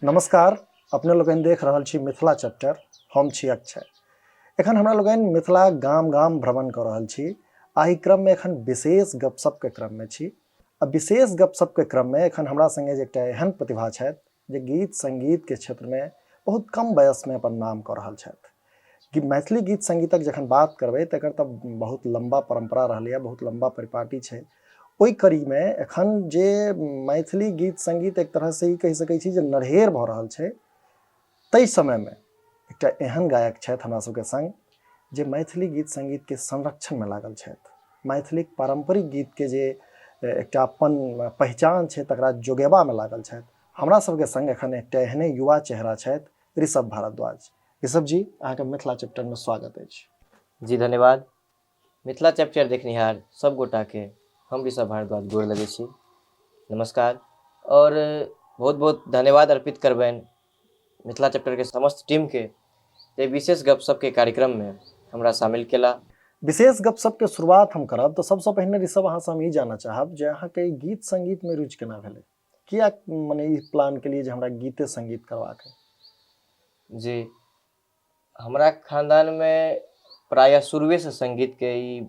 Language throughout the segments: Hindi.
नमस्कार। अपने लोगन देख रहल छी मिथिला चैप्टर। हम छी अक्षय। एखन हमरा लोगन मिथिला गाम गाम भ्रमण कर रहल छी। आहि क्रम में एखन विशेष गपशप के क्रम में छी। विशेष गपशप के क्रम में एखन हमरा संगे जे एकटा एहन प्रतिभा छथि जे गीत संगीत के क्षेत्र में बहुत कम वयस में अपन नाम कर रहल छथि। कि मैथिली गीत संगीतक जखन बात करबै तकर तऽ बहुत लंबा परंपरा रहलै है, बहुत लंबा परिपाटी छै। ओई कड़ी में एखन जे मैथिली गीत संगीत एक तरह से ही कहि सकै छी जे नढ़ेर भऽ रहल छै, तै समय में एकटा एहन गायक छथि हमरा सबके संग जे मैथिली गीत संगीत के संरक्षण में लागल छथि। मैथिली पारंपरिक गीत के जे एकटा अपन पहचान छै तकरा जोगेबा में लागल छथि। हमरा सबके संग एखन एकटा एहने युवा चेहरा छथि ऋषभ भारद्वाज। ऋषभ जी, अहाँके मिथिला चैप्टर में स्वागत अछि। जी धन्यवाद। मिथिला चैप्टर देखनिहार सब गोटा के हम ऋषभ भारद्वाज गोर लगै छी। नमस्कार। और बहुत बहुत धन्यवाद अर्पित करबनि मिथिला चैप्टर के समस्त टीम के जे विशेष गपशप के कार्यक्रम में हमरा शामिल केला। विशेष गपशप के शुरुआत हम करब तो सबसे पहिने ऋषभ अहाँ से हम ई जानना चाहब जे अहाँके गीत संगीत में रुचि केना भेलै, किया मने ई प्लान के लिए जे हमरा गीते संगीत करबाक है? जी, हमरा खानदान में प्रायः शुरुए से संगीत के ई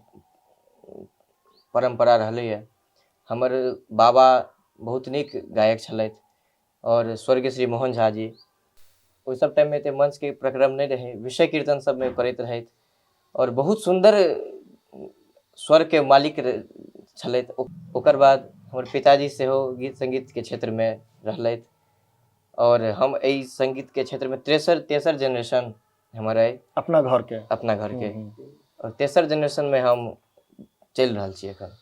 परंपरा रहलै है। हमर बाबा बहुत नीक गायक छलथि और स्वर्गीय श्री मोहन झा जी ओहि सब टाइम में एते मंच के प्रक्रम नहीं रहे, विषय कीर्तन सब में करैत रहथि और बहुत सुंदर स्वर के मालिक छलथि। ओकर बाद हमर पिताजी सेहो गीत संगीत के क्षेत्र में रहलथि और हम एहि संगीत के क्षेत्र में तेसर जनरेशन हमर है अपना घर के और तेसर जनरेशन में हम चलि रहल छी एखन।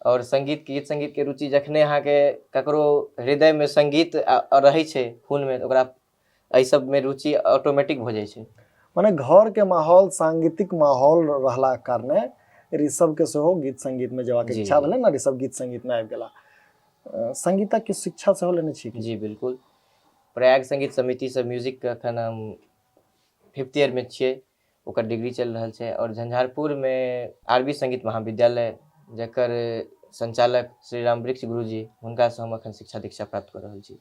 और संगीत गीत संगीत के रुचि जखने अहाँ के ककरो हृदय में संगीत रहे छै खून में, ओकरा एहि सब में रुचि ऑटोमेटिक भ जाय छै। माने घर के माहौल सांगीतिक माहौल रहला कारणे ऋषभ के सेहो गीत संगीत में जेबाक इच्छा भेलै ना, ऋषभ गीत संगीत में आबि गेला। संगीतक के शिक्षा सेहो लेने छी? जी बिल्कुल। प्रयाग संगीत समिति से म्यूजिक के अखन हम 5th ईयर में छियै, ओकर डिग्री चल रहल छै। और झंझारपुर में आरबी संगीत महाविद्यालय जकर संचालक श्री राम वृक्ष गुरुजी, हुनका से हम अखन शिक्षा दीक्षा प्राप्त कर रहल छी।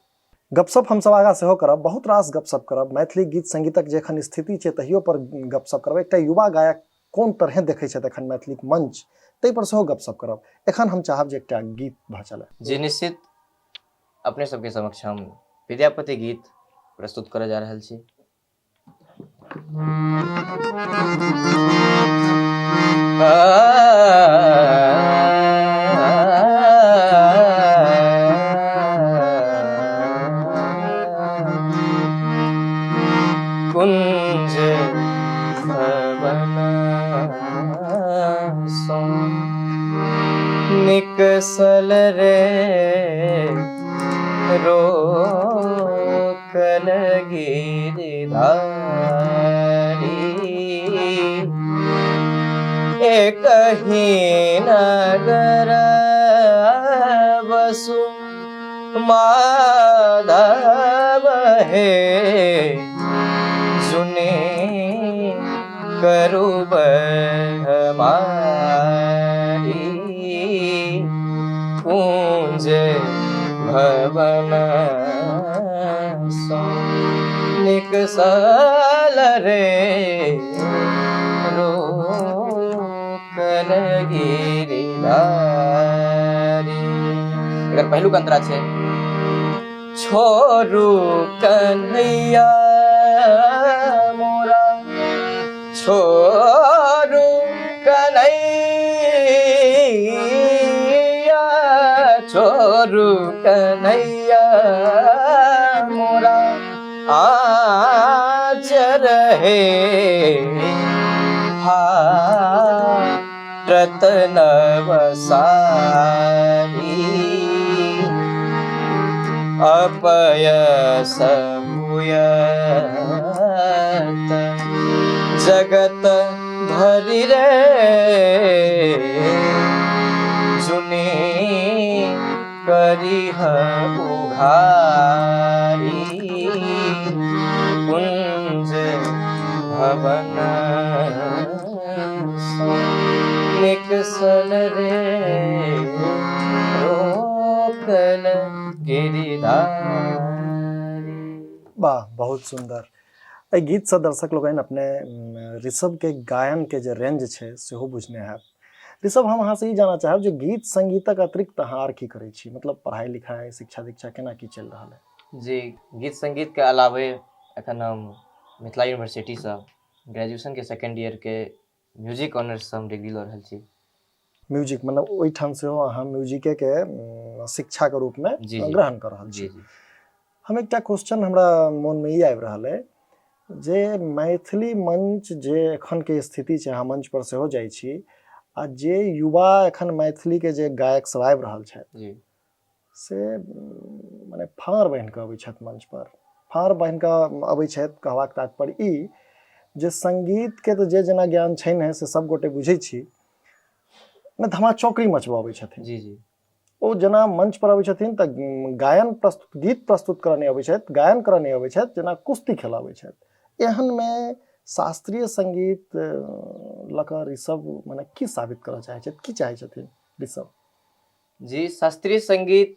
गपशप हम सब आगा सेहो करब, बहुत रास गपशप करब। मैथिली गीत संगीतक जे एखन स्थिति छै तहियो पर गपशप करब। एकटा युवा गायक कोन तरह देखै छथि एखन मैथिली मंच, तै पर सेहो गपशप करब। एखन हम चाहब जे एकटा गीत भ चले। जी निश्चित। अपने सबके समक्ष हम विद्यापति गीत प्रस्तुत करऽ जा रहल छी। कुंज भवन सो निकसल रे रोकल गिरिधारी, एक ही नगर बसु माधव हे, सुने करु हमारी, कुंज भवन सो निकसल रे रोकल गिरिधारी। एकर पहलू अंतरा छै, छोरू कन्हैया मोरा, छोरू कन्हैया, छोरू कन्हैया मोरा, आचर हे फाटत नवसारी, अपयस भूयत जगत भरि रे, सुनी करिह उघारी, कुंज भवन सो निकसल रे रोकल गिरिधारी। वाह, बहुत सुंदर। एहि गीत से दर्शक लोग अपने ऋषभ के गायन के जे रेंज छै सेहो बुझने हैब। ऋषभ, हम अहाँ से ई जानना चाहब जे गीत संगीतक अतिरिक्त अहाँ आर की करै छी, मतलब पढ़ाई लिखाई शिक्षा दीक्षा केना की चलि रहल है? जी, गीत संगीत के अलावे एखन हम मिथिला यूनिवर्सिटी से ग्रेजुएशन के सेकेंड ईयर के म्यूजिक ऑनर्स से हम डिग्री लऽ रहल छी। म्यूजिक मतलब ओहिठाम से अहाँ म्यूजिके के शिक्षा के रूप में जी जी ग्रहण कर रहल छी। जी जी हम एकटा क्वेश्चन हमरा मन में ई आबि रहल है जे मैथिली मंच जे एखन के स्थिति छै, अहाँ मंच पर सेहो जाइ छी, आ जे युवा एखन मैथिली के जे गायक सब आबि रहल छथि जी से माने फाड़ बान्हि कऽ अबै छथि मंच पर, फाड़ बान्हि कऽ अबै छथि। कहबाक तात्पर्य ई जे संगीत के तऽ जे जेना ज्ञान छै ने से सब गोटे बुझै छी, ने धमा चौकड़ी मचबऽ अबै छथिन। जी जी ओ जेना मंच पर अबै छथिन तऽ गायन प्रस्तुत गीत प्रस्तुत करऽ नहि अबै छथि, गायन करऽ नहि अबै छथि, जेना कुश्ती खेलऽ अबै छथि। एहन में शास्त्रीय संगीत लऽ कऽ ऋषभ मने की साबित करऽ चाहै छथि, की चाहै छथिन ऋषभ? जी, शास्त्रीय संगीत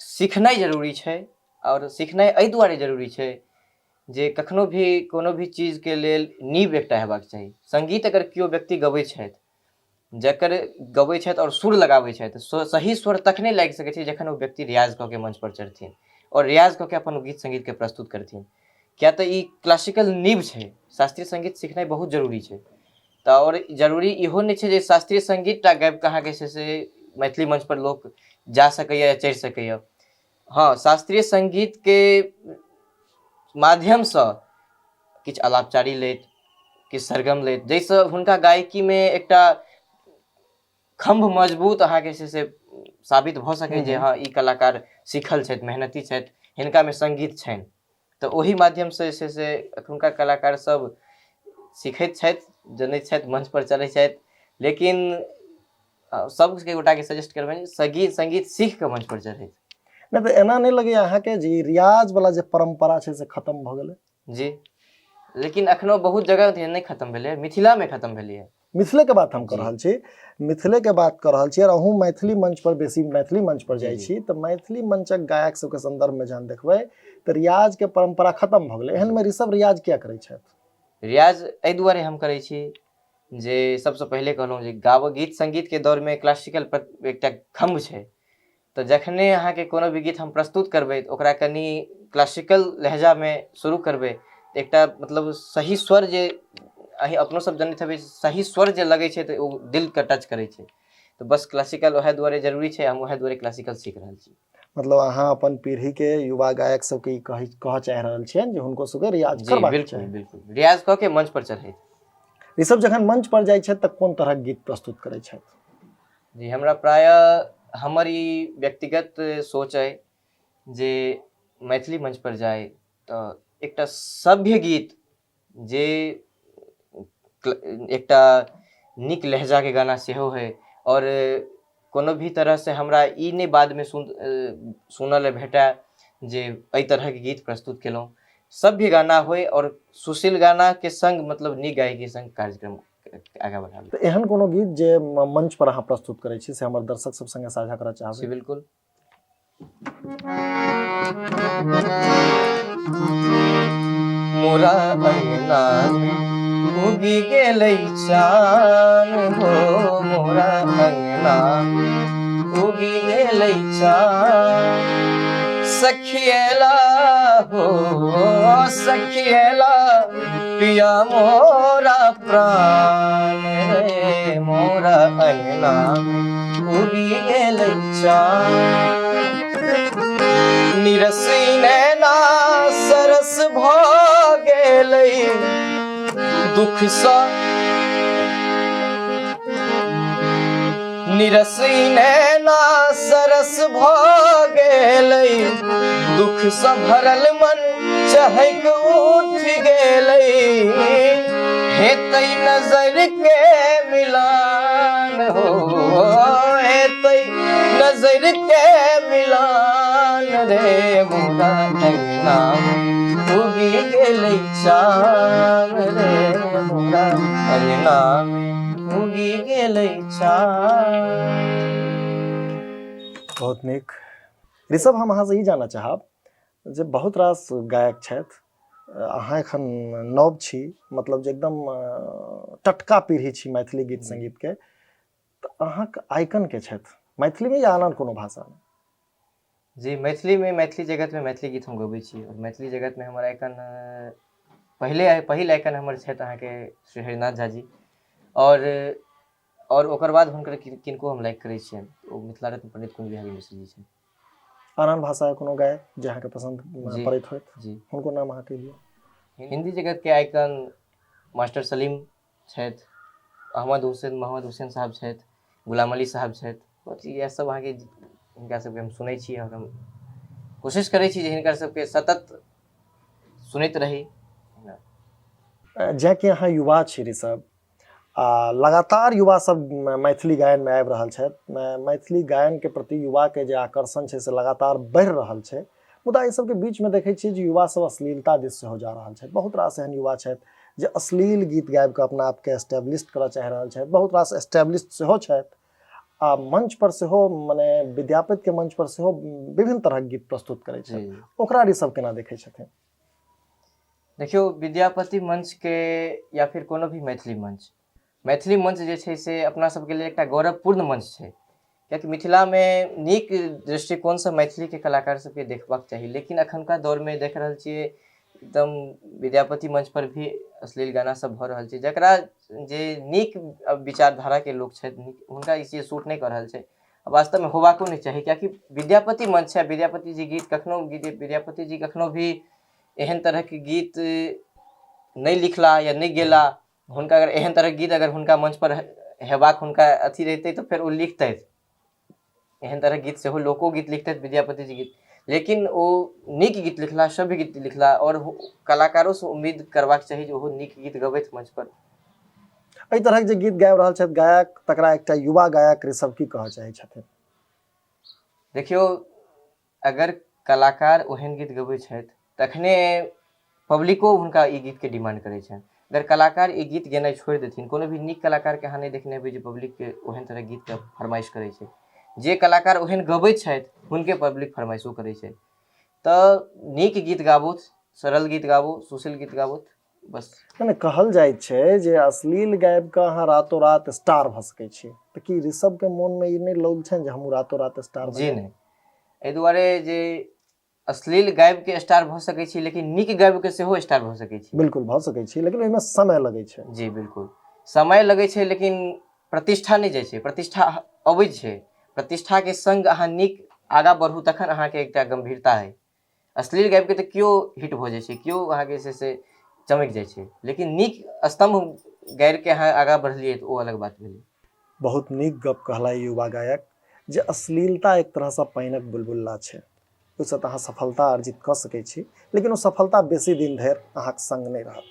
सीखनाइ जरूरी छै, और सीखनाइ एहि दुआरे जरूरी छै जे कखनो भी कोनो भी चीज के लेल नींव एकटा हेबाक चाही। संगीत अगर केओ व्यक्ति गबै छथि, जकर गबै छथि और सुर लगाबै छथि, सही स्वर तखने लागि सकै छै जखन ओ व्यक्ति रियाज कऽ के मंच पर चढ़थिन और रियाज कऽ के अपन गीत संगीत के प्रस्तुत करथिन। किया तऽ ई क्लासिकल नींव छै, शास्त्रीय संगीत सीखनाइ बहुत जरूरी छै। तऽ और जरूरी इहो नहि छै जे शास्त्रीय संगीत टा गाबि कऽ अहाँके से मैथिली मंच पर लोक जा सकैए या चढ़ि सकैए। हाँ, शास्त्रीय संगीत के माध्यम से किछु अलापचारी लैत, किछु सरगम लैत, जाहिसँ हुनका गायकी में एकटा खम्भ मजबूत अहाँके से साबित भऽ सकै जे हाँ, ई कलाकार सीखल छथि, मेहनती छथि, हिनका में संगीत छनि। तऽ ओही माध्यम से एखुनका कलाकार सब सीखैत छथि, जनैत छथि, मंच पर चढ़ैत छथि। लेकिन सब गोटा के सजेस्ट करबनि संगीत सीख के मंच पर चढ़ैत। नहीं तो एना नहीं लगे अहाँ के जी रियाज वाला जे परंपरा छै से खत्म भ गेलै? जी, लेकिन अखनो बहुत जगह नहीं खत्म भेलै, मिथिला में खत्म भेलै है। मिथिले के बात हम कर रहल छी, मिथिले के बात कर रहल छी। और अहूँ मैथिली मंच पर बेसी मैथिली मंच पर जाइ छी तऽ मैथिली मंचक गायक सबके संदर्भ में जहन देखबै तऽ रियाज के परंपरा खत्म भ गेलै। एहन में ऋषभ रियाज किया करै छथि? रियाज एहि दुआरे हम करै छी जे सबसे पहले कहलहुँ जे गीत संगीत के दौर में क्लासिकल एकटा खम्भ छै। तऽ जखने अहाँके कोनो भी गीत हम प्रस्तुत करबै तऽ ओकरा कनि क्लासिकल लहजा में शुरू करबै तऽ एकटा मतलब सही स्वर जे अहीं अपनो सब जनैत हेबै, सही स्वर जे लगै छै तऽ ओ दिल के टच करै छै। तो बस क्लासिकल वएह दुआरे जरूरी छै, हम वएह दुआरे क्लासिकल सीख रहल छी। मतलब अहाँ अपन पीढ़ी के युवा गायक सबके ई कह चाह रहल छियनि जे हुनको सबके रियाज करबाक बिल्कुल चाही। बिल्कुल, रियाज कऽ के मंच पर चढ़ैत। ऋषभ जखन मंच पर जाइ छथि तऽ कोन तरहक गीत प्रस्तुत करै छथि? जी, हमरा प्रायः हमर ई व्यक्तिगत सोच है जे मैथिली मंच पर जाए तऽ एकटा सभ्य गीत जे एकटा नीक लहजा के गाना सेहो है, और कोनो भी तरह से हमरा ई नहीं बाद में सुनल भेटै जे एहि तरह के गीत प्रस्तुत केलहुँ। सभ्य गाना होय और सुशील गाना के संग मतलब नीक गायकी संग कार्यक्रम आगाँ बढ़ाबी। तो एहन कोनो गीत जे मंच पर अहाँ प्रस्तुत करै छी से हमर दर्शक सब संगे साझा करऽ चाहबै? जी बिल्कुल। मोरा अंगना में उगि गेलै चान हो, मोरा अंगना उगि गेलै चान। सखिएला हो सखिएला पिया मोरा प्राण रे, मोरा अंगना में उगि गेलै चान। निरसी नैना सरस भऽ गेलै दुख सँ, निरसी नैना सरस भऽ गेलै दुख सँ भरल मन चहक उठ गेलै। हेतै नजर के मिलान हो, हेतै नजर के मिलान रे, मोरा अंगना में उगि गेलै चान रे, मोरा अंगना में उगि गेलै चान। बहुत नीक। ऋषभ, हम अहाँ से ई जानना चाहब जे बहुत रास गायक छथि, अहाँ एखन नव छी, मतलब जे एकदम टटका पीढ़ी छी मैथिली गीत संगीतके, तऽ अहाँके आइकन के छथि मैथिलीमे या आन कोनो भाषामे? जी, मैथिली में, मैथिली जगत में मैथिली गीत हम गबै छी, और मैथिली जगत में हमर आइकन पहिल आइकन हमर छथि अहाँके श्री हरिनाथ झा जी, और ओकर बाद हुनकर किनको हम लाइक करै छियनि, ओ मिथिला रत्न पंडित कुञ्ज बिहारी मिश्र जी छथि। आन भाषा कोनो गायक जे अहाँके पसंद जी, पड़ैत होइत? जी, हुनको नाम अहाँ कहियौ। हिंदी जगत के आइकन मास्टर सलीम छथि, मोहम्मद हुसैन साहब छथि, गुलाम अली साहब छथि, इएह सब अहाँके हिनका सबके हम सुनै छी, और हम कोशिश करै छी जे हिनकर सबके सतत सुनैत रही। जे कि अहाँ युवा छी ऋषभ, आ लगातार युवा सब मैथिली गायन में आबि रहल छथि, मैथिली गायन के प्रति युवा के जे आकर्षण छै से लगातार बढ़ि रहल छै, मुदा एहि सबके बीच में देखै छियै जे युवा सब अश्लीलता दिस सेहो जा रहल छथि। बहुत रास एहन युवा छथि जे अश्लील गीत गाबि कऽ अपना आपके एस्टेब्लिश करऽ चाहि रहल छथि, बहुत रास एस्टेब्लिश सेहो छथि, आ मंच पर सेहो, मने विद्यापति के मंच पर सेहो विभिन्न तरहक गीत प्रस्तुत करै छथि, ओकरा ऋषभ केना देखै छथिन? देखियौ, विद्यापति मंच के या फिर कोनो भी मैथिली मंच जे छै से अपना सबके लेल एकटा गौरवपूर्ण मंच छै, कियाकि मिथिला में नीक दृष्टिकोणसँ मैथिलीके कलाकार सबके देखबाक चाही, लेकिन अखनका दौरमे देख रहल छियै एकदम विद्यापति मंच पर भी अश्लील गाना सब भऽ रहल छै, जकरा जे नीक विचारधाराके लोक छथि हुनका ई चीज सूट नहि कऽ रहल छै। वास्तवमे होबाको नहि चाही, कियाकि विद्यापति मंच छै, विद्यापति जी कखनो भी एहन तरहके गीत नहीं लिखला या नहीं गेला, हुनका अगर एहन तरहके गीत अगर हुनका मंच पर हेबाक हुनका अथी रहतै तऽ फेर ओ लिखतथि, एहन तरहके गीत सेहो लोकोगीत लिखतथि विद्यापति जी गीत, लेकिन ओ नीक गीत लिखला, सभ्य गीत लिखला, और कलाकारों से उम्मीद करबाक चाही जे ओहो नीक गीत गबैत मंच पर। एहि तरहक जे गीत गाबि रहल छथि गायक, तकरा एकटा युवा गायक ऋषभ की कहऽ चाहै छथिन? देखियौ, अगर कलाकार ओहन गीत गबै छथि तखने पब्लिको हुनका ई गीतके डिमांड करै छनि। अगर कलाकार ई गीत गेनाइ छोड़ि देथिन, कोनो भी नीक कलाकारके अहाँ नहि देखने हेबै जे पब्लिकके ओहन तरह गीतके फरमाइश करै छै, जे कलाकार ओहन गबै छथि हुनके पब्लिक फरमाइशो करै छै। तऽ नीक गीत गाबू, सरल गीत गाबू, सुशील गीत गाबू, बस। मने कहल जाइत छै जे अश्लील गाबि कऽ अहाँ रातो रात स्टार भऽ सकै छी, तऽ की ऋषभके मोनमे ई नहि लोग छनि जे हमहूँ रातो रात स्टार? जी नहीं, एहि दुआरे जे अश्लील गाबि के स्टार भऽ सकै छी, लेकिन नीक गाबि के सेहो स्टार भऽ सकै छी। बिल्कुल भऽ सकै छी, लेकिन ओहिमे समय लगै छै। जी बिल्कुल, समय लगै छै, लेकिन प्रतिष्ठा नहीं जाइ छै, प्रतिष्ठा अबै छै, प्रतिष्ठाके संग अहाँ नीक आगाँ बढ़ू तखन अहाँके एकटा गंभीरता है। अश्लील गाबि के तऽ केओ हिट भऽ जाइ छै, केओ अहाँके से चमकि जाइ छै, लेकिन नीक स्तंभ गाड़ि के अहाँ आगाँ बढ़लियै तऽ ओ अलग बात भेलै। बहुत नीक गप कहला युवा गायक, जे अश्लीलता एक तरहसँ पानिक बुलबुला छै, ओहिसँ तऽ अहाँ सफलता अर्जित कऽ सकै छी, लेकिन ओ सफलता बेसी दिन धरि अहाँके संग नहि रहत।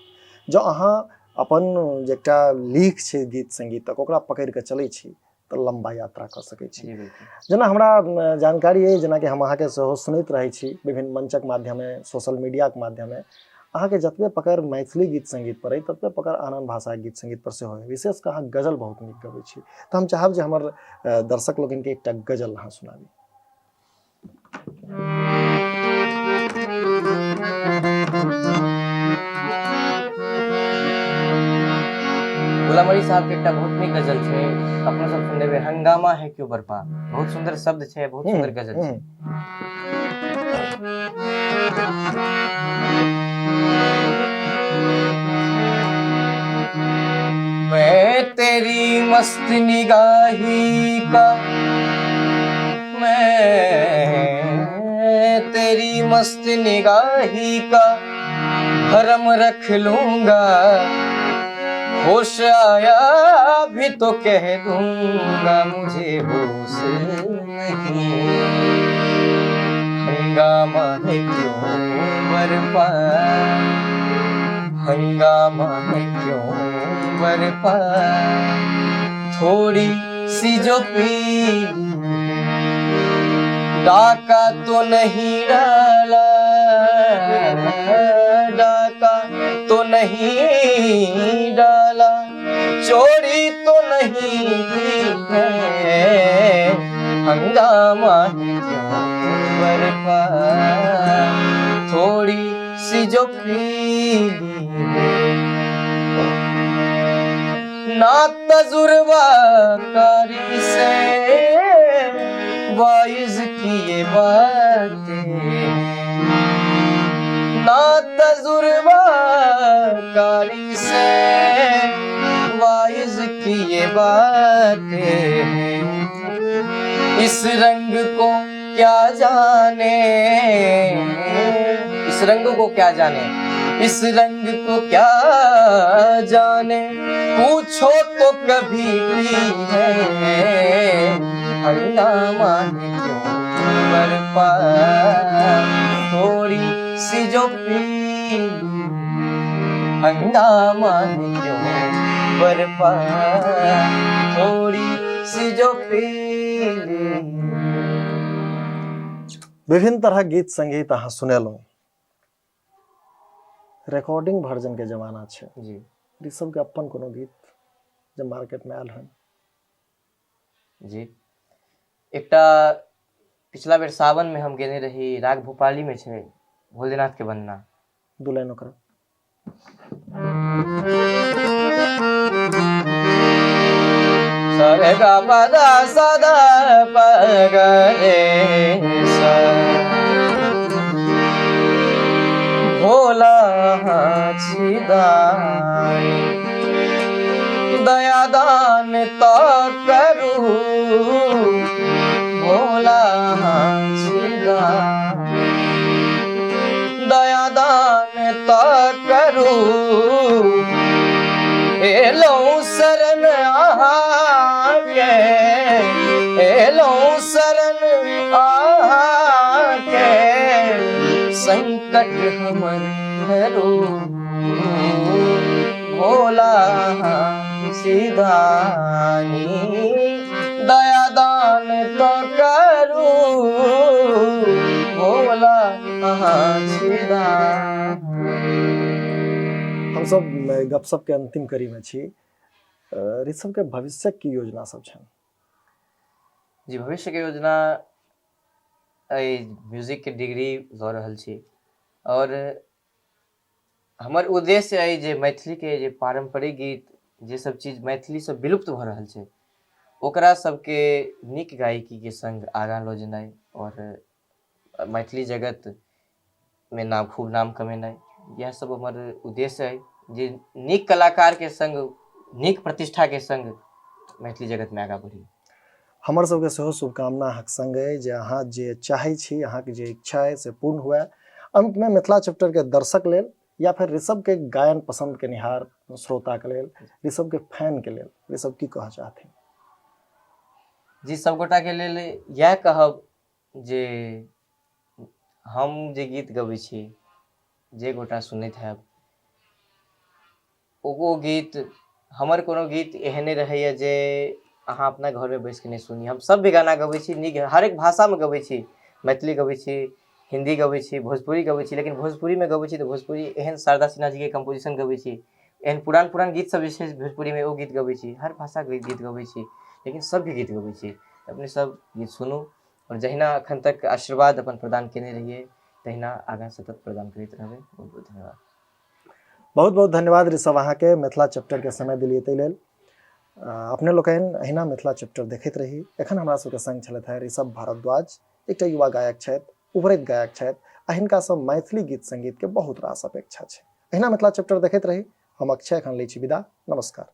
जँ अहाँ अपन जे एकटा लीक छै गीत संगीतक, ओकरा पकड़ि कऽ चलै छी तऽ लम्बा यात्रा कऽ सकै छी। जेना हमरा जानकारी अइ, जेनाकि हम अहाँके सेहो सुनैत रहै छी विभिन्न मंचक माध्यमे, सोशल मीडियाके माध्यमे, अहाँके जतबे पकड़ मैथिली गीत संगीत पर अइ ततबे पकड़ आन भाषाके गीत संगीत पर सेहो अइ। विशेष कऽ अहाँ गजल बहुत नीक गबै छी, तऽ हम चाहब जे हमर दर्शक लोगनके एकटा गजल अहाँ सुनाबी। गुलाम अली साहब के एकटा बहुत नीक गजल छै, अपना सब सुन लेबै, हंगामा है क्यों बरपा। बहुत सुंदर शब्द छै, बहुत सुंदर गजल छै। मैं तेरी मस्त निगाही का, मैं तेरी मस्त निगाही का भरम रख लूंगा, होश आया भी तो कह दूंगा मुझे होश नहीं, हंगामा है क्यों बरपा, हंगामा है क्यों बरपा, थोड़ी सी जो पी डाका तो नहीं डाला, डाका तो नहीं डाला, चोरी तो नहीं की है, हंगामा है क्यों बरपा। थोड़ी सी जो फीलिंग ना तजुर्बा कारी से वाइज की ये बातें, ना तजुर्बा कारी से वाइज की ये बातें, इस रंग को क्या जाने, इस रंग को क्या जाने, इस रंग को क्या जाने, पूछो तो कभी भी है हंगामा क्यों बरपा, थोड़ी सी जो फीलिंग हंगामा क्यों बरपा, थोड़ी सी जो फीलिंग। विभिन्न तरह गीत संगीत अहाँ सुनेलहुँ, रिकॉर्डिंग वर्जन के जमाना छै जी ऋषभ के अपन कोनो गीत जे मार्केट में आयल हन? जी एकटा पिछला बेर सावन में हम गेने रही, राग भोपाली में छै भोलेनाथ के वंदना, दू लाइन ओकरा। सरे गा पदा सदा प ग रे सा, भोला छिदानी दयादान तो करू, भोला छिदानी दयादान तो करू, एलो शरण आके, एलो शरण आके, संकट हमर हरो, भोला सिधानी दयादान तो करू, भोला सिधानी। हम सब गपशप के अंतिम कड़ी में छी। ऋषभ के भविष्य की योजना सब छन? जी भविष्य के योजना म्यूजिक के डिग्री लऽ रहल छी और हमर उद्देश्य है जे मैथिली के जे पारंपरिक गीत जे सब चीज मैथिली से विलुप्त भऽ रहल छै ओकरा सबके नीक गायकी के संग आगाँ लऽ जेनाइ और मैथिली जगत में नाम खूब नाम कमेनाइ, यह सब हमर उद्देश्य है जे नीक कलाकार के संग नीक प्रतिष्ठा के संग मैथिली जगत में आगाँ बढ़ी। हमर सबके सेहो शुभकामना अहाँक संग अइ जे अहाँ जे चाहै छी, अहाँके जे इच्छा है से पूर्ण हुए। अंत में मिथिला चैप्टर के दर्शक लेल या फिर ऋषभ के गायन पसंद के निहार श्रोता के लेल, ऋषभ के फैन के लेल ऋषभ की कहऽ चाहथिन? जी सबगोटा के लेल यह कहब जे हम जे गीत गबै छी, जे गोटा सुनैत हैब ओ गीत हमर कोनो गीत एहने रहैया जे अहाँ अपना घर में बैस के नहीं सुनी। हम सब भी गाना गबै छी, नीक हर एक भाषा में गबै छी, मैथिली गबै छी, हिंदी गबै छी, भोजपुरी गबै छी, लेकिन भोजपुरी में गबै छी तो भोजपुरी एहन शारदा सिन्हा जी के कंपोजिशन गबै छी, एहन पुरान गीत सब जे छै भोजपुरी में ओ गीत गबै छी, हर भाषा के गीत गबै छी, लेकिन सब भी गीत गबै छी। अपने सब गीत सुनू और जहिना अखन तक आशीर्वाद अपन प्रदान केने रहिए तहिना आगाँ सतत प्रदान करैत रहबै। बहुत बहुत धन्यवाद। बहुत बहुत धन्यवाद ऋषभ अहाँ के मिथिला चैप्टर के समय दिलिए ताहि लेल। अपने लोकनि अहिना मिथिला चैप्टर देखैत रही। एखन हमरा सबके संग छलथि है ऋषभ भारद्वाज, एकटा युवा गायक छथि, उभरैत गायक छथि आ हिनका सब मैथिली गीत संगीत के बहुत रास अपेक्षा छै। अहिना मिथिला चैप्टर देखैत रही। हम अक्षय एखन लै छी विदा। नमस्कार।